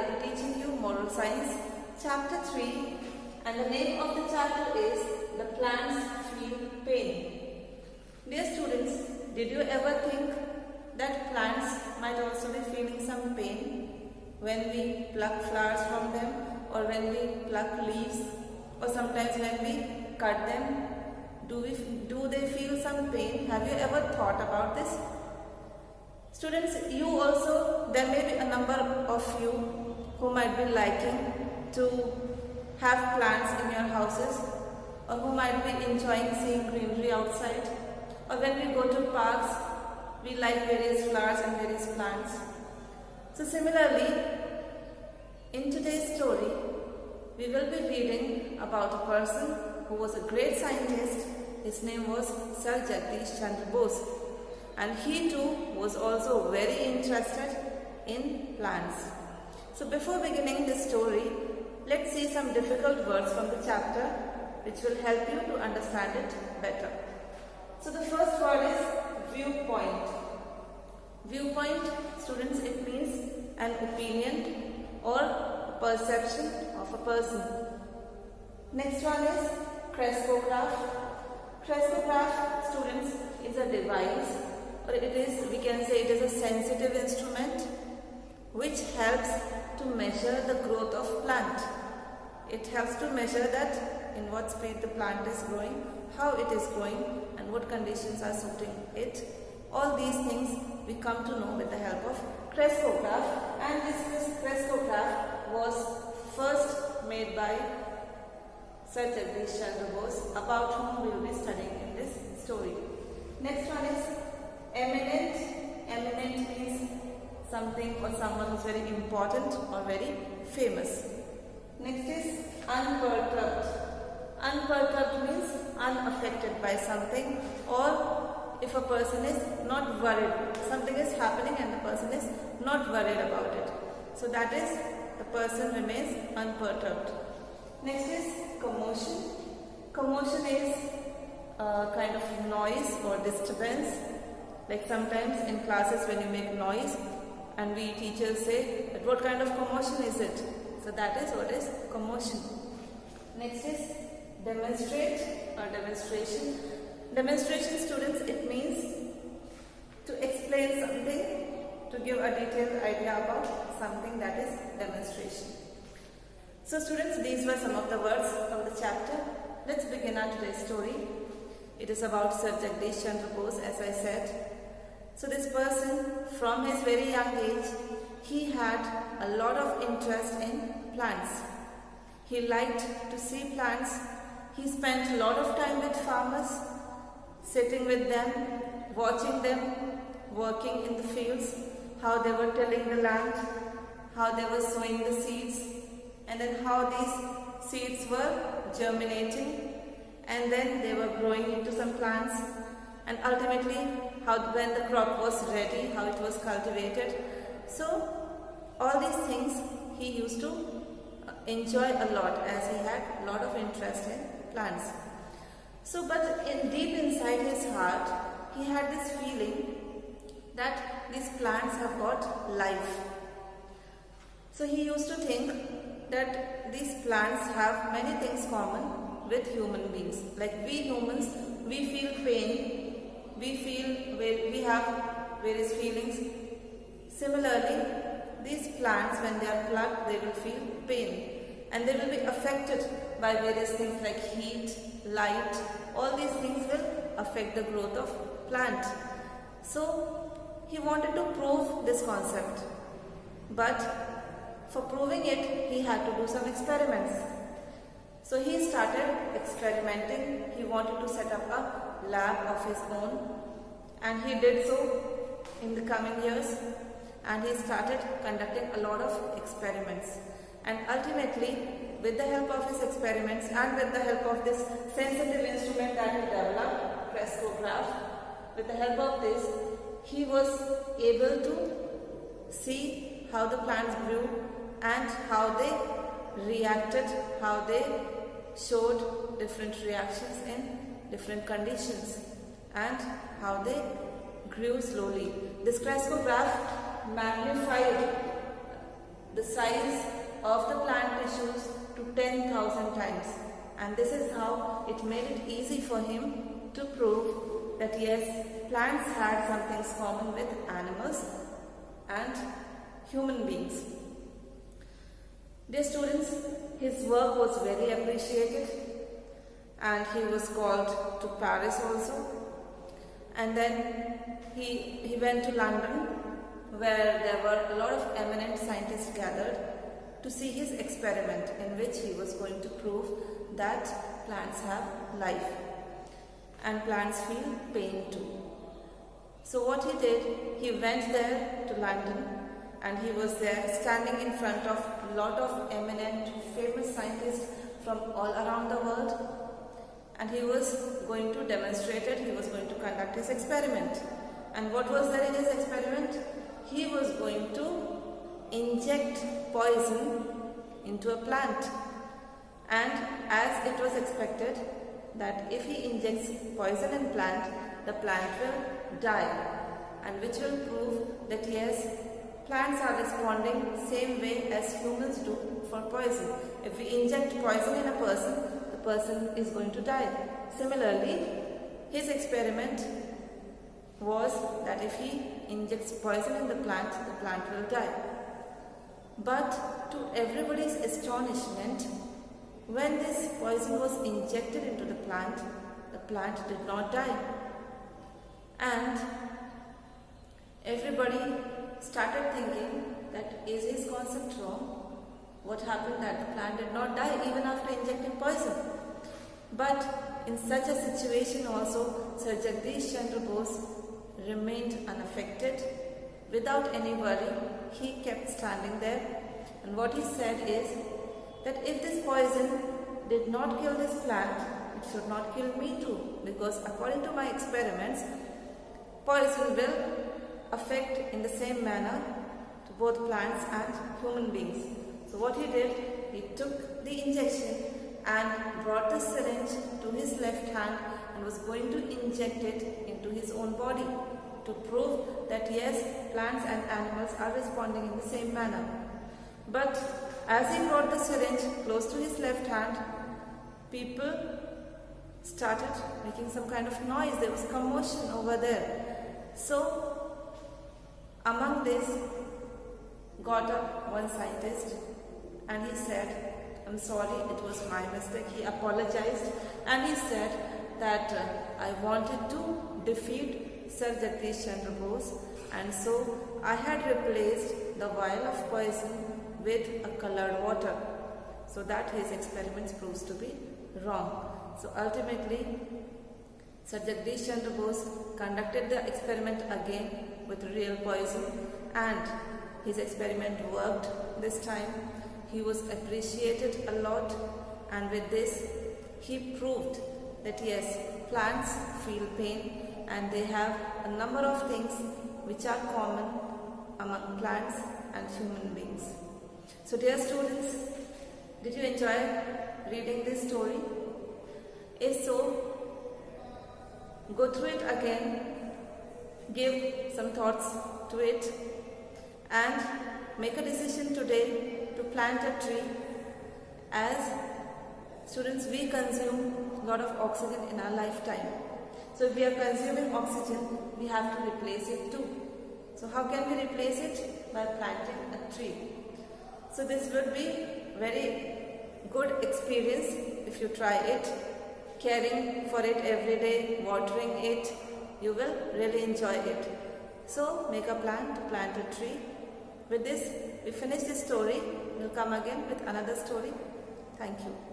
I'll be teaching you Moral Science Chapter 3, and the name of the chapter is The Plants Feel Pain. Dear students, did you ever think that plants might also be feeling some pain when we pluck flowers from them, or when we pluck leaves, or sometimes when we cut them? Do they feel some pain? Have you ever thought about this? Students, there may be a number of you who might be liking to have plants in your houses, or who might be enjoying seeing greenery outside, or when we go to parks, we like various flowers and various plants. So similarly, in today's story, we will be reading about a person who was a great scientist. His name was Sir Jagdish Chandra Bose, and he too was also very interested in plants. So before beginning this story, let's see some difficult words from the chapter which will help you to understand it better. So the first word is viewpoint. Viewpoint, students, it means an opinion or perception of a person. Next one is crescograph. Crescograph, students, is a device, or we can say it is a sensitive instrument which helps to measure the growth of plant. It helps to measure that in what speed the plant is growing, how it is growing, and what conditions are suiting it. All these things we come to know with the help of crescograph, and this crescograph was first made by Sir Jagdish Chandra Bose, about whom we will be studying in this story. Next one is eminent. Eminent means something or someone who is very important or very famous. Next is unperturbed. Unperturbed means unaffected by something, or if a person is not worried. Something is happening and the person is not worried about it. So that is, the person remains unperturbed. Next is commotion. Commotion is a kind of noise or disturbance. Like sometimes in classes when you make noise and we teachers say that what kind of commotion is it? So that is what is commotion. Next is demonstrate or demonstration. Demonstration, students, it means to explain something, to give a detailed idea about something, that is demonstration. So students, these were some of the words from the chapter. Let's begin our today's story. It is about Sir Jagdish Chandra Bose, as I said. So this person, from his very young age, he had a lot of interest in plants. He liked to see plants. He spent a lot of time with farmers, sitting with them, watching them working in the fields, how they were tilling the land, how they were sowing the seeds, and then how these seeds were germinating, and then they were growing into some plants, and ultimately how when the crop was ready, how it was cultivated. So all these things he used to enjoy a lot, as he had a lot of interest in plants. So but deep inside his heart, he had this feeling that these plants have got life. So he used to think that these plants have many things common with human beings. Like we humans, we feel pain, we have various feelings. Similarly, these plants, when they are plucked, they will feel pain, and they will be affected by various things like heat, light. All these things will affect the growth of plant. So he wanted to prove this concept, but for proving it, he had to do some experiments. So he started experimenting. He wanted to set up a lab of his own, and he did so in the coming years, and he started conducting a lot of experiments. And ultimately, with the help of his experiments and with the help of this sensitive instrument that he developed, crescograph, with the help of this, he was able to see how the plants grew and how they reacted, how they showed different reactions in different conditions, and how they grew slowly. This crescograph magnified the size of the plant tissues to 10,000 times. And this is how it made it easy for him to prove that yes, plants had some things common with animals and human beings. Dear students, his work was very appreciated and he was called to Paris also. And then he went to London, where there were a lot of eminent scientists gathered to see his experiment, in which he was going to prove that plants have life and plants feel pain too. So what he did, he went there to London and he was there standing in front of a lot of eminent famous scientists from all around the world, and he was going to demonstrate it, he was going to conduct his experiment. And what was there in his experiment? He was going to inject poison into a plant, and as it was expected that if he injects poison in plant, the plant will die, and which will prove that yes, plants are responding same way as humans do for poison. If we inject poison in a person, the person is going to die. Similarly, his experiment was that if he injects poison in the plant will die. But to everybody's astonishment, when this poison was injected into the plant did not die. And everybody started thinking that is his concept wrong? What happened that the plant did not die even after injecting poison? But in such a situation also, Sir Jagdish Chandra Bose remained unaffected. Without any worry, he kept standing there, and what he said is that if this poison did not kill this plant, it should not kill me too, because according to my experiments, poison will affect in the same manner to both plants and human beings. So what he did, he took the injection and brought the syringe to his left hand and was going to inject it into his own body to prove that yes, plants and animals are responding in the same manner. But as he brought the syringe close to his left hand, people started making some kind of noise. There was commotion over there. So among this got up one scientist and he said, "I'm sorry, it was my mistake." He apologized and he said that I wanted to defeat Sir Jagdish Chandra Bose, and so I had replaced the vial of poison with a colored water, so that his experiments proves to be wrong. So ultimately, Sir Jagdish Chandra Bose conducted the experiment again with real poison, and his experiment worked this time. He was appreciated a lot, and with this he proved that yes, plants feel pain and they have a number of things which are common among plants and human beings. So dear students, did you enjoy reading this story? If so, go through it again, give some thoughts to it, and make a decision today to plant a tree. As students, we consume a lot of oxygen in our lifetime. So if we are consuming oxygen, we have to replace it too. So how can we replace it? By planting a tree. So this would be very good experience if you try it. Caring for it every day, watering it, you will really enjoy it. So make a plan to plant a tree. With this, we finish this story. We'll come again with another story. Thank you.